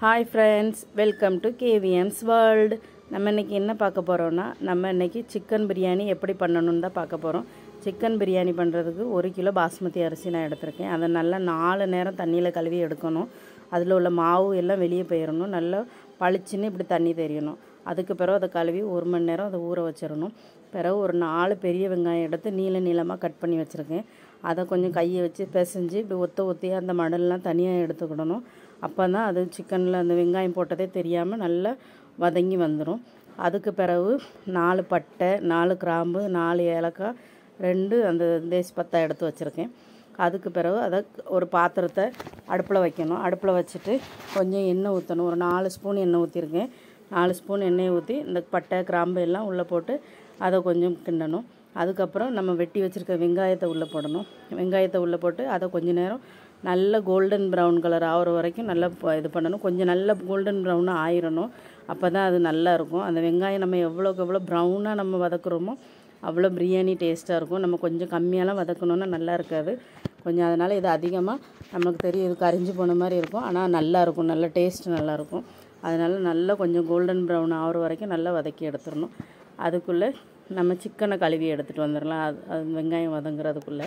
Hi friends, welcome to கேவிஎம்ஸ் world. நம்ம இன்றைக்கி என்ன பார்க்க போகிறோன்னா, நம்ம இன்றைக்கி சிக்கன் பிரியாணி எப்படி பண்ணணுன்னு தான் பார்க்க போகிறோம். சிக்கன் பிரியாணி பண்ணுறதுக்கு 1 கிலோ பாஸ்மதி அரிசி நான் எடுத்திருக்கேன். அதை நல்லா 4 நேரம் தண்ணியில் கழுவி எடுக்கணும். அதில் உள்ள மாவு எல்லாம் வெளியே போயிடணும். நல்லா பளிச்சுன்னு இப்படி தண்ணி தெரியணும். அதுக்கு பிறகு அதை கழுவி 1 மணி நேரம் அதை ஊற வச்சிடணும். பிறகு ஒரு 4 பெரிய வெங்காயம் எடுத்து நீளமாக கட் பண்ணி வச்சுருக்கேன். அதை கொஞ்சம் கையை வச்சு பிசைஞ்சு இப்படி ஒத்தியாக அந்த மடல்லாம் தனியாக எடுத்துக்கிடணும். அப்போ தான் அது சிக்கனில் அந்த வெங்காயம் போட்டதே தெரியாமல் நல்லா வதங்கி வந்துடும். அதுக்கு பிறகு 4 பட்டை, 4 கிராம்பு, 4 ஏலக்காய், 2 அந்த தேசிப்பத்தா எடுத்து வச்சுருக்கேன். அதுக்கு பிறகு அதை ஒரு பாத்திரத்தை அடுப்பில் வைக்கணும். அடுப்பில் வச்சுட்டு கொஞ்சம் எண்ணெய் ஊற்றணும். ஒரு 4 ஸ்பூன் எண்ணெய் ஊற்றிருக்கேன். 4 ஸ்பூன் எண்ணெயை ஊற்றி இந்த பட்டை கிராம்பு எல்லாம் உள்ளே போட்டு அதை கொஞ்சம் கிண்டணும். அதுக்கப்புறம் நம்ம வெட்டி வச்சுருக்க வெங்காயத்தை உள்ளே போடணும். வெங்காயத்தை உள்ளே போட்டு அதை கொஞ்சம் நேரம் நல்ல கோல்டன் ப்ரௌன் கலர் ஆகிற வரைக்கும் நல்லா இது பண்ணணும். கொஞ்சம் நல்ல கோல்டன் ப்ரௌனாக ஆயிடணும். அப்போ தான் அது நல்லாயிருக்கும். அந்த வெங்காயம் நம்ம எவ்வளோக்கு எவ்வளோ ப்ரௌனாக நம்ம வதக்குறோமோ அவ்வளோ பிரியாணி டேஸ்ட்டாக இருக்கும். நம்ம கொஞ்சம் கம்மியாலாம் வதக்கணுன்னா நல்லா இருக்காது. கொஞ்சம் அதனால் இது அதிகமாக நமக்கு தெரியும், இது கரிஞ்சு போன மாதிரி இருக்கும். ஆனால் நல்லாயிருக்கும், நல்ல டேஸ்ட் நல்லாயிருக்கும். அதனால் நல்லா கொஞ்சம் கோல்டன் ப்ரௌன் ஆகிற வரைக்கும் நல்லா வதக்கி எடுத்துடணும். அதுக்குள்ளே நம்ம சிக்கனை கழுவி எடுத்துகிட்டு வந்துடலாம். அது வெங்காயம் வதங்குறதுக்குள்ளே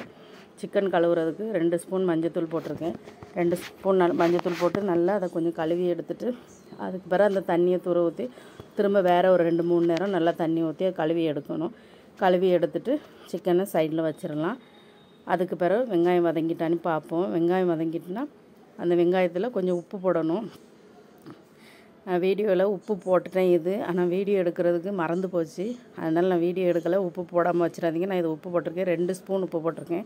சிக்கன் கழுவுறதுக்கு 2 ஸ்பூன் மஞ்சத்தூள் போட்டிருக்கேன். 2 ஸ்பூன் மஞ்சத்தூள் போட்டு நல்லா அதை கொஞ்சம் கழுவி எடுத்துட்டு அதுக்கு பிறகு அந்த தண்ணியை தூர ஊற்றி திரும்ப வேறு ஒரு 2-3 நேரம் நல்லா தண்ணி ஊற்றி கழுவி எடுக்கணும். கழுவி எடுத்துட்டு சிக்கனை சைடில் வச்சிடலாம். அதுக்கு பிறகு வெங்காயம் வதங்கிட்டான்னு பார்ப்போம். வெங்காயம் வதங்கிட்டுனா அந்த வெங்காயத்தில் கொஞ்சம் உப்பு போடணும். நான் வீடியோவில் உப்பு போட்டுட்டேன் ஆனால் வீடியோ எடுக்கிறதுக்கு மறந்து போச்சு. அதனால் நான் வீடியோ எடுக்கலை. உப்பு போடாமல் வச்சிடாதீங்க. நான் இது உப்பு போட்டிருக்கேன். 2 ஸ்பூன் உப்பு போட்டிருக்கேன்.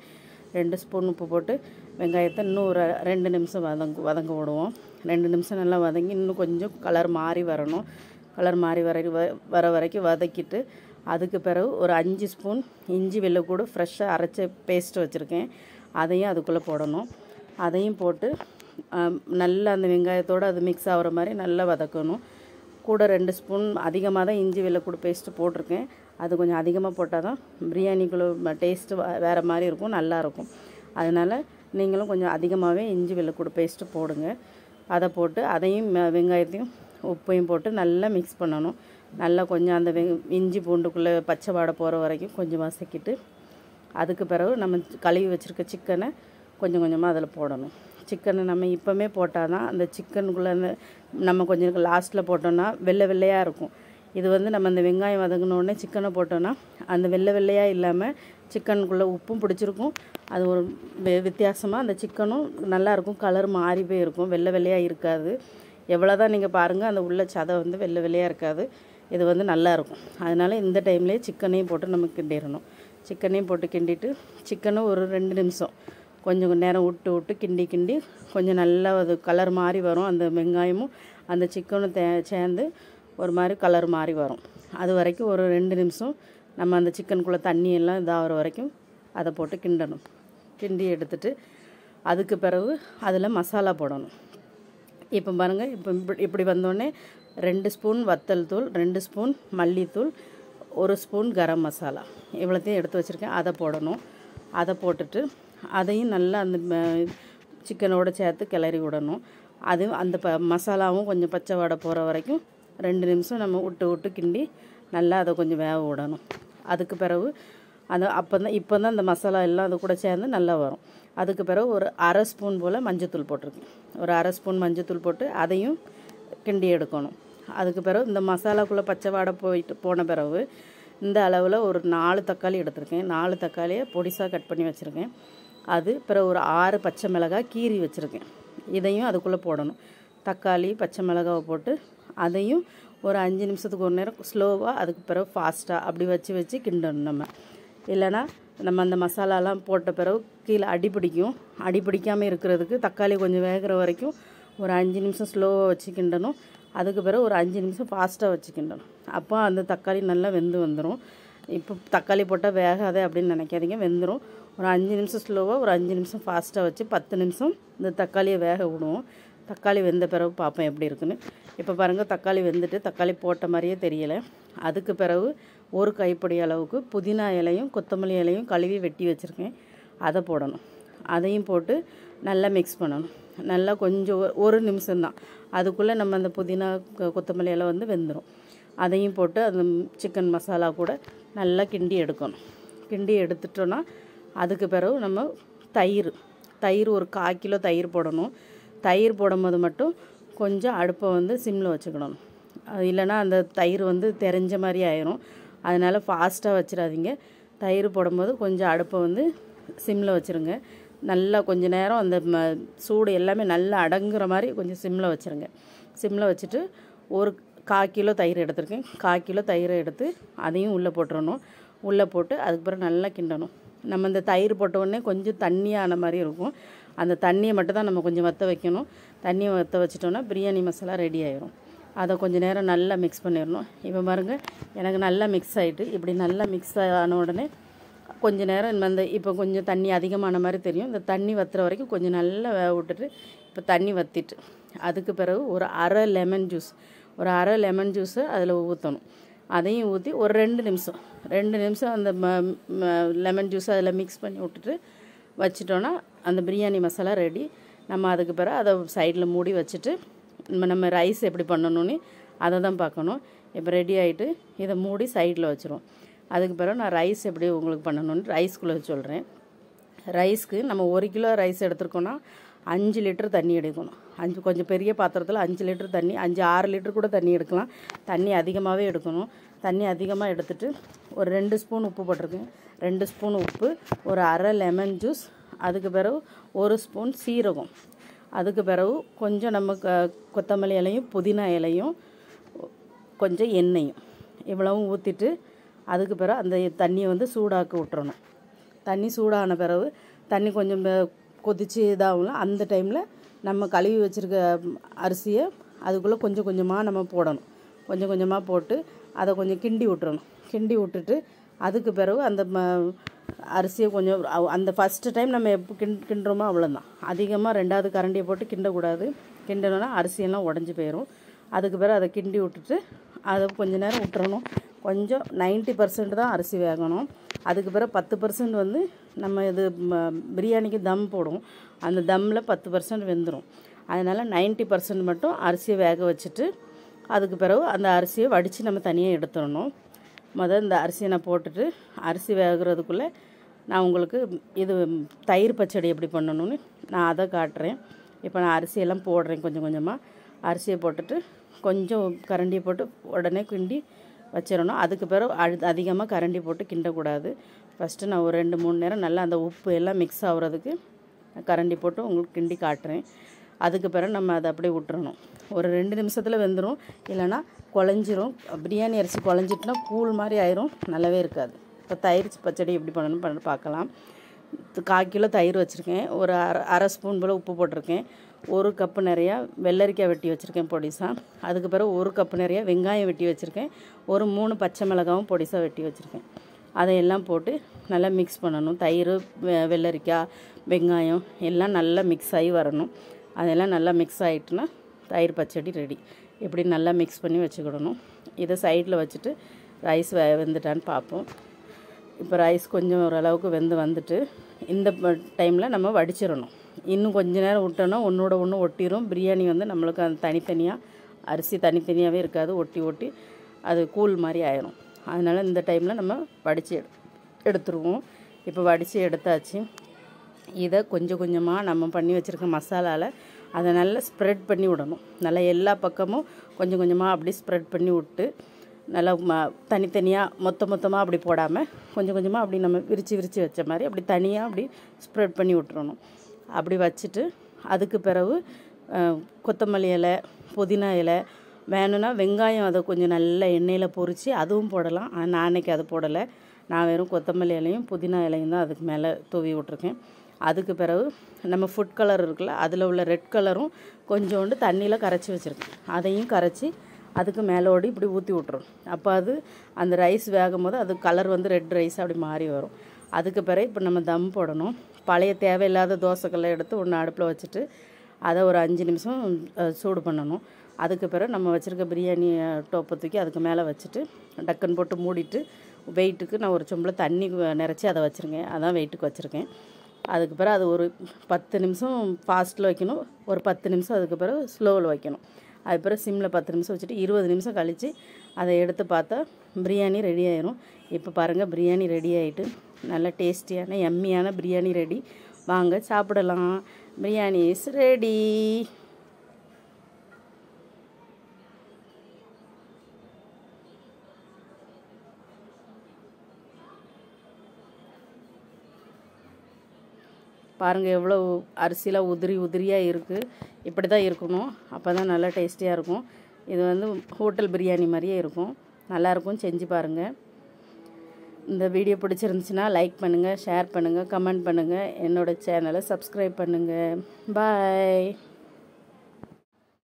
2 ஸ்பூன் உப்பு போட்டு வெங்காயத்தை இன்னும் ஒரு 2 நிமிஷம் வதங்க விடுவோம். 2 நிமிஷம் நல்லா வதங்கி இன்னும் கொஞ்சம் கலர் மாறி வரணும். கலர் மாறி வர வரைக்கும் வதக்கிட்டு அதுக்கு பிறகு ஒரு 5 ஸ்பூன் இஞ்சி வெள்ளைக்கூடு ஃப்ரெஷ்ஷாக அரைச்ச பேஸ்ட் வச்சுருக்கேன். அதையும் அதுக்குள்ளே போடணும். அதையும் போட்டு நல்லா அந்த வெங்காயத்தோடு அது மிக்ஸ் ஆகிற மாதிரி நல்லா வதக்கணும். கூட 2 ஸ்பூன் அதிகமாக தான் இஞ்சி வெள்ளைக்கூடு பேஸ்ட்டு போட்டிருக்கேன். அது கொஞ்சம் அதிகமாக போட்டால் தான் பிரியாணிக்குள்ள டேஸ்ட்டு வேறு மாதிரி இருக்கும், நல்லாயிருக்கும். அதனால் நீங்களும் கொஞ்சம் அதிகமாகவே இஞ்சி வெள்ளைக்கூடு பேஸ்ட்டு போடுங்க. அதை போட்டு அதையும் வெங்காயத்தையும் உப்பையும் போட்டு நல்லா மிக்ஸ் பண்ணணும். நல்லா கொஞ்சம் அந்த இஞ்சி பூண்டுக்குள்ளே பச்சை வாடை போகிற வரைக்கும் கொஞ்சம் வதக்கிட்டு அதுக்கு பிறகு நம்ம கழுவி வச்சுருக்க சிக்கனை கொஞ்சம் கொஞ்சமாக அதில் போடணும். சிக்கனை நம்ம இப்போமே போட்டால் தான் அந்த சிக்கனுக்குள்ளே அந்த நம்ம கொஞ்சம் லாஸ்ட்டில் போட்டோன்னா வெள்ளையாக இருக்கும். இது நம்ம அந்த வெங்காயம் வதங்கினோடனே சிக்கனை போட்டோன்னா அந்த வெள்ளையாக இல்லாமல் சிக்கனுக்குள்ளே உப்பும் பிடிச்சிருக்கும். அது ஒரு வித்தியாசமாக அந்த சிக்கனும் நல்லாயிருக்கும். கலர் மாறி போய் இருக்கும், வெள்ளையாக இருக்காது. எவ்வளோ தான் நீங்கள் பாருங்கள், அந்த உள்ள சதை வெள்ளையாக இருக்காது. இது நல்லாயிருக்கும். அதனால் இந்த டைம்லேயே சிக்கனையும் போட்டு நம்ம கிண்டிடணும். சிக்கனையும் போட்டு கிண்டிட்டு சிக்கனும் ஒரு 2 நிமிஷம் கொஞ்சம் நேரம் விட்டு கிண்டி கொஞ்சம் நல்லா அது கலர் மாறி வரும். அந்த வெங்காயமும் அந்த சிக்கனும் சேர்ந்து ஒரு மாதிரி கலர் மாறி வரும். அது வரைக்கும் ஒரு 2 நிமிஷம் நம்ம அந்த சிக்கனுக்குள்ளே தண்ணியெல்லாம் இதாகிற வரைக்கும் அதை போட்டு கிண்டணும். கிண்டி எடுத்துட்டு அதுக்கு பிறகு அதில் மசாலா போடணும். இப்போ பாருங்கள், இப்படி வந்தோடனே 2 ஸ்பூன் வத்தல் தூள், 2 ஸ்பூன் மல்லித்தூள், 1 ஸ்பூன் கரம் மசாலா இவ்வளோத்தையும் எடுத்து வச்சுருக்கேன். அதை போடணும். அதை போட்டுட்டு அதையும் நல்லா அந்த சிக்கனோடு சேர்த்து கிளறி விடணும். அதுவும் அந்த மசாலாவும் கொஞ்சம் பச்சை வாடை போகிற வரைக்கும் 2 நிமிஷம் நம்ம விட்டு கிண்டி நல்லா அதை கொஞ்சம் வேக விடணும். அதுக்கு பிறகு அது இப்போ தான் அந்த மசாலா எல்லாம் அது கூட சேர்ந்து நல்லா வரும். அதுக்கு பிறகு ஒரு 1/2 ஸ்பூன் போல் மஞ்சத்தூள் போட்டிருக்கேன். ஒரு 1/2 ஸ்பூன் மஞ்சத்தூள் போட்டு அதையும் கிண்டி எடுக்கணும். அதுக்கு பிறகு இந்த மசாலாக்குள்ளே பச்சை வாடை போன பிறகு இந்த அளவில் ஒரு 4 தக்காளி எடுத்திருக்கேன். 4 தக்காளியை பொடிசாக கட் பண்ணி வச்சுருக்கேன். அது பிறகு ஒரு 6 பச்சை மிளகாய் கீறி வச்சுருக்கேன். இதையும் அதுக்குள்ளே போடணும். தக்காளி பச்சை மிளகாவை போட்டு அதையும் ஒரு 5 நிமிஷத்துக்கு ஒரு நேரம் ஸ்லோவாக, அதுக்கு பிறகு ஃபாஸ்ட்டாக அப்படி வச்சு கிண்டணும். நம்ம இல்லைனா நம்ம அந்த மசாலாலாம் போட்ட பிறகு கீழே அடி பிடிக்காமல் இருக்கிறதுக்கு தக்காளி கொஞ்சம் வேகிற வரைக்கும் ஒரு 5 நிமிஷம் ஸ்லோவாக வச்சு கிண்டணும். அதுக்கு பிறகு ஒரு 5 நிமிஷம் ஃபாஸ்ட்டாக வச்சு கிண்டணும். அப்போ அந்த தக்காளி நல்லா வெந்து வந்துடும். இப்போ தக்காளி போட்டால் வேகாதே அப்படின்னு நினைக்காதீங்க, வெந்துடும். ஒரு 5 நிமிஷம் ஸ்லோவாக, ஒரு 5 நிமிஷம் ஃபாஸ்ட்டாக வச்சு 10 நிமிஷம் இந்த தக்காளியை வேக விடுவோம். தக்காளி வெந்த பிறகு பார்ப்போம் எப்படி இருக்குன்னு. இப்போ பாருங்கள், தக்காளி வெந்துட்டு தக்காளி போட்ட மாதிரியே தெரியலை. அதுக்கு பிறகு ஒரு கைப்பிடி அளவுக்கு புதினா இலையும் கொத்தமல்லி இலையும் கழுவி வெட்டி வச்சுருக்கேன். அதை போடணும். அதையும் போட்டு நல்லா மிக்ஸ் பண்ணணும். நல்லா கொஞ்சம் ஒரு நிமிஷம்தான், அதுக்குள்ளே நம்ம அந்த புதினா கொத்தமல்லி எல்லாம் வந்து வெந்துடும். அதையும் போட்டு அந்த சிக்கன் மசாலா கூட நல்லா கிண்டி எடுக்கணும். கிண்டி எடுத்துட்டோன்னா அதுக்கு பிறகு நம்ம தயிர் ஒரு 1/4 கிலோ தயிர் போடணும். தயிர் போடும்போது மட்டும் கொஞ்சம் அடுப்பை வந்து சிம்மில் வச்சுக்கணும். அது இல்லைன்னா அந்த தயிர் வந்து தெரிஞ்ச மாதிரி ஆயிரும். அதனால் ஃபாஸ்ட்டாக வச்சிடாதீங்க. தயிர் போடும்போது கொஞ்சம் அடுப்பை வந்து சிம்மில் வச்சுருங்க. நல்லா கொஞ்சம் நேரம் அந்த சூடு எல்லாமே நல்லா அடங்குற மாதிரி கொஞ்சம் சிம்மில் வச்சுருங்க. சிம்மில் வச்சுட்டு ஒரு 1/4 கிலோ தயிர் எடுத்துருக்கேன். 1/4 கிலோ தயிரை எடுத்து அதையும் உள்ளே போட்டுறணும். உள்ளே போட்டு அதுக்கப்புறம் நல்லா கிண்டணும். நம்ம இந்த தயிர் போட்ட உடனே கொஞ்சம் தண்ணியான மாதிரி இருக்கும். அந்த தண்ணியை மட்டும் தான் நம்ம கொஞ்சம் வற்ற வைக்கணும். தண்ணியை வற்ற வச்சிட்டோன்னா பிரியாணி மசாலா ரெடி ஆயிரும். அதை கொஞ்சம் நேரம் நல்லா மிக்ஸ் பண்ணிடணும். இப்போ பாருங்க, எனக்கு நல்லா மிக்ஸ் ஆகிட்டு, இப்படி நல்லா மிக்ஸ் ஆன உடனே கொஞ்சம் நேரம் வந்து இப்போ கொஞ்சம் தண்ணி அதிகமான மாதிரி தெரியும். இந்த தண்ணி வற்றுற வரைக்கும் கொஞ்சம் நல்லா வேக விட்டுட்டு, இப்போ தண்ணி வற்றிட்டு அதுக்கு பிறகு ஒரு அரை லெமன் ஜூஸை அதில் ஊற்றணும். அதையும் ஊற்றி ஒரு 2 நிமிஷம் அந்த லெமன் ஜூஸை அதில் மிக்ஸ் பண்ணி விட்டுட்டு வச்சிட்டோன்னா அந்த பிரியாணி மசாலா ரெடி. நம்ம அதுக்கு பிறகு அதை சைடில் மூடி வச்சுட்டு நம்ம ரைஸ் எப்படி பண்ணணும்னு அதை தான் பார்க்கணும். இப்போ ரெடி ஆகிட்டு இதை மூடி சைடில் வச்சுருவோம். அதுக்கு பிறகு நான் ரைஸ் எப்படி உங்களுக்கு பண்ணணும்னு ரைஸ்குள்ளே சொல்கிறேன். ரைஸ்க்கு நம்ம 1 கிலோ ரைஸ் எடுத்துருக்கோன்னா 5 லிட்டர் தண்ணி எடுக்கணும். கொஞ்சம் பெரிய பாத்திரத்தில் 5 லிட்டர் தண்ணி, 5-6 லிட்டர் கூட தண்ணி எடுக்கலாம். தண்ணி அதிகமாகவே எடுக்கணும். தண்ணி அதிகமாக எடுத்துகிட்டு ஒரு 2 ஸ்பூன் உப்பு போட்டிருக்கேன். 2 ஸ்பூன் உப்பு, ஒரு அரை லெமன் ஜூஸ், அதுக்கு பிறகு 1 ஸ்பூன் சீரகம், அதுக்கு பிறகு கொஞ்சம் நம்ம கொத்தமல்லி இலையும் புதினா இலையும் கொஞ்சம் எண்ணெயும் இவ்வளவும் ஊற்றிட்டு அதுக்கு பிறகு அந்த தண்ணியை வந்து சூடாக்க விட்டுறணும். தண்ணி சூடான பிறகு தண்ணி கொஞ்சம் கொதித்து இதாகலாம். அந்த டைமில் நம்ம கழுவி வச்சுருக்க அரிசியை அதுக்குள்ளே கொஞ்சம் கொஞ்சமாக நம்ம போடணும். கொஞ்சம் கொஞ்சமாக போட்டு அதை கொஞ்சம் கிண்டி விட்டுறணும். கிண்டி விட்டுட்டு அதுக்கு பிறகு அந்த அரிசியை கொஞ்சம் அந்த ஃபஸ்ட்டு டைம் நம்ம எப்போ கிண்டுறோமோ அவ்வளோதான். அதிகமாக 2வது கரண்டியை போட்டு கிண்டக்கூடாது. கிண்டணுன்னா அரிசியெல்லாம் உடஞ்சி போயிடும். அதுக்கு பிறகு அதை கிண்டி விட்டுட்டு அதை கொஞ்சம் நேரம் விட்டுறணும். கொஞ்சம் 90% தான் அரிசி வேகணும். அதுக்கு பிறகு 10% வந்து நம்ம இது பிரியாணிக்கு தம் போடுவோம். அந்த தம்மில் 10% வெந்துடும். அதனால் 90% மட்டும் அரிசியை வேக வச்சுட்டு அதுக்கு பிறகு அந்த அரிசியை வடித்து நம்ம தனியாக எடுத்துடணும். இந்த அரிசியை நான் போட்டுட்டு அரிசி வேகிறதுக்குள்ளே நான் உங்களுக்கு இது தயிர் பச்சடி எப்படி பண்ணணும்னு நான் அதை காட்டுறேன். இப்போ நான் அரிசியெல்லாம் போடுறேன். கொஞ்சம் கொஞ்சமாக அரிசியை போட்டுட்டு கொஞ்சம் கரண்டியை போட்டு உடனே கிண்டி வச்சிடணும். அதுக்கு பிறகு அதிகமாக கரண்டி போட்டு கிண்டக்கூடாது. ஃபஸ்ட்டு நான் ஒரு 2-3 நேரம் நல்லா அந்த உப்பு எல்லாம் மிக்ஸ் ஆகுறதுக்கு கரண்டி போட்டு உங்களுக்கு கிண்டி காட்டுறேன். அதுக்கு பிறகு நம்ம அதை அப்படியே விட்டுறணும். ஒரு 2 நிமிஷத்தில் வெந்துடும். இல்லைனா குழஞ்சிரும். பிரியாணி அரிசி குழஞ்சிட்டுனா கூழ் மாதிரி ஆயிரும், நல்லாவே இருக்காது. இப்போ தயிர் பச்சடி எப்படி பண்ணணும்னு பார்க்கலாம். 1/4 கிலோ தயிர் வச்சுருக்கேன். ஒரு அரை ஸ்பூன் போல் உப்பு போட்டிருக்கேன். 1 கப்பு நிறையா வெள்ளரிக்காய் வெட்டி வச்சுருக்கேன் பொடிசாக. அதுக்கு பிறகு 1 கப்பு நிறையா வெங்காயம் வெட்டி வச்சுருக்கேன். ஒரு 3 பச்சை மிளகாவும் பொடிசாக வெட்டி வச்சுருக்கேன். அதையெல்லாம் போட்டு நல்லா மிக்ஸ் பண்ணணும். தயிர், வெள்ளரிக்காய், வெங்காயம் எல்லாம் நல்லா மிக்ஸ் ஆகி வரணும். அதெல்லாம் நல்லா மிக்ஸ் ஆகிட்டுனா தயிர் பச்சடி ரெடி. இப்படி நல்லா மிக்ஸ் பண்ணி வச்சுக்கிடணும். இதை சைடில் வச்சுட்டு ரைஸ் வெந்துட்டான்னு பார்ப்போம். இப்போ ரைஸ் கொஞ்சம் ஓரளவுக்கு வந்துட்டு இந்த டைமில் நம்ம வடிச்சிடணும். இன்னும் கொஞ்சம் நேரம் விட்டோன்னா ஒன்றோட ஒன்று ஒட்டிடும். பிரியாணி வந்து நம்மளுக்கு அந்த தனித்தனியாக அரிசி தனித்தனியாகவே இருக்காது, ஒட்டி அது கூழ் மாதிரி ஆயிரும். அதனால் இந்த டைமில் நம்ம வடித்து எடுத்துருவோம். இப்போ வடித்து எடுத்தாச்சு. இதை கொஞ்சம் கொஞ்சமாக நம்ம பண்ணி வச்சுருக்க மசாலாவில் அதை நல்லா ஸ்ப்ரெட் பண்ணி விடணும். நல்லா எல்லா பக்கமும் கொஞ்சம் கொஞ்சமாக அப்படி ஸ்ப்ரெட் பண்ணி விட்டு நல்லா தனித்தனியாக மொத்தமாக அப்படி போடாமல் கொஞ்சம் கொஞ்சமாக அப்படி நம்ம விரித்து வச்ச மாதிரி அப்படி தனியாக அப்படி ஸ்ப்ரெட் பண்ணி விட்டுறணும். அப்படி வச்சுட்டு அதுக்கு பிறகு கொத்தமல்லி இலை, புதினா இலை வேணும்னா வெங்காயம் அதை கொஞ்சம் நல்லா எண்ணெயில் பொரித்து அதுவும் போடலாம். ஆனால் நான் அன்றைக்கி அது போடலை. நான் வெறும் கொத்தமல்லி இலையும் புதினா இலையும் தான் அதுக்கு மேலே தூவி விட்ருக்கேன். அதுக்கு பிறகு நம்ம ஃபுட் கலர் இருக்குல்ல, அதில் உள்ள ரெட் கலரும் கொஞ்சோண்டு தண்ணியில் கரைச்சி வச்சுருக்கேன். அதையும் கரைச்சி அதுக்கு மேலோடி இப்படி ஊற்றி விட்ரும். அப்போ அது அந்த ரைஸ் வேகும் போது அது கலர் வந்து ரெட் ரைஸ் அப்படி மாறி வரும். அதுக்கு பிறகு இப்போ நம்ம தம் போடணும். பழைய தேவையில்லாத தோசைக்கல்லை எடுத்து ஒன்று அடுப்பில் வச்சுட்டு அதை ஒரு 5 நிமிஷம் சூடு பண்ணணும். அதுக்கு பிறகு நம்ம வச்சுருக்க பிரியாணி டோப்பை தூக்கி அதுக்கு மேலே வச்சுட்டு டக்குன்னு போட்டு மூடிட்டு வெயிட்டுக்கு நான் ஒரு சொம்பில் தண்ணி நிறச்சி அதை வச்சுருக்கேன். அதான் வெயிட்டுக்கு வச்சுருக்கேன். அதுக்கு பிறகு அது ஒரு 10 நிமிஷம் ஃபாஸ்ட்டில் வைக்கணும், ஒரு 10 நிமிஷம் அதுக்கு பிறகு ஸ்லோவில் வைக்கணும். அதுக்கு பிறகு சிம்மில் 10 நிமிஷம் வச்சுட்டு 20 நிமிஷம் கழித்து அதை எடுத்து பார்த்தா பிரியாணி ரெடி ஆயிரும். இப்போ பாருங்கள், பிரியாணி ரெடி ஆகிட்டு நல்ல டேஸ்டியான எம்மியான பிரியாணி ரெடி. வாங்க சாப்பிடலாம். Biryani is ready. பாருங்கள் எவ்வளோ அரிசிலாம் உதிரி உதிரியாக இருக்குது. இப்படி தான் இருக்கணும், அப்போ தான் நல்லா டேஸ்டியாக இருக்கும். இது வந்து ஹோட்டல் பிரியாணி மாதிரியே இருக்கும், நல்லாயிருக்கும். செஞ்சு பாருங்கள். இந்த வீடியோ பிடிச்சிருந்துச்சுன்னா லைக் பண்ணுங்கள், ஷேர் பண்ணுங்கள், கமெண்ட் பண்ணுங்கள். என்னோடய சேனலை சப்ஸ்கிரைப் பண்ணுங்கள். பாய்.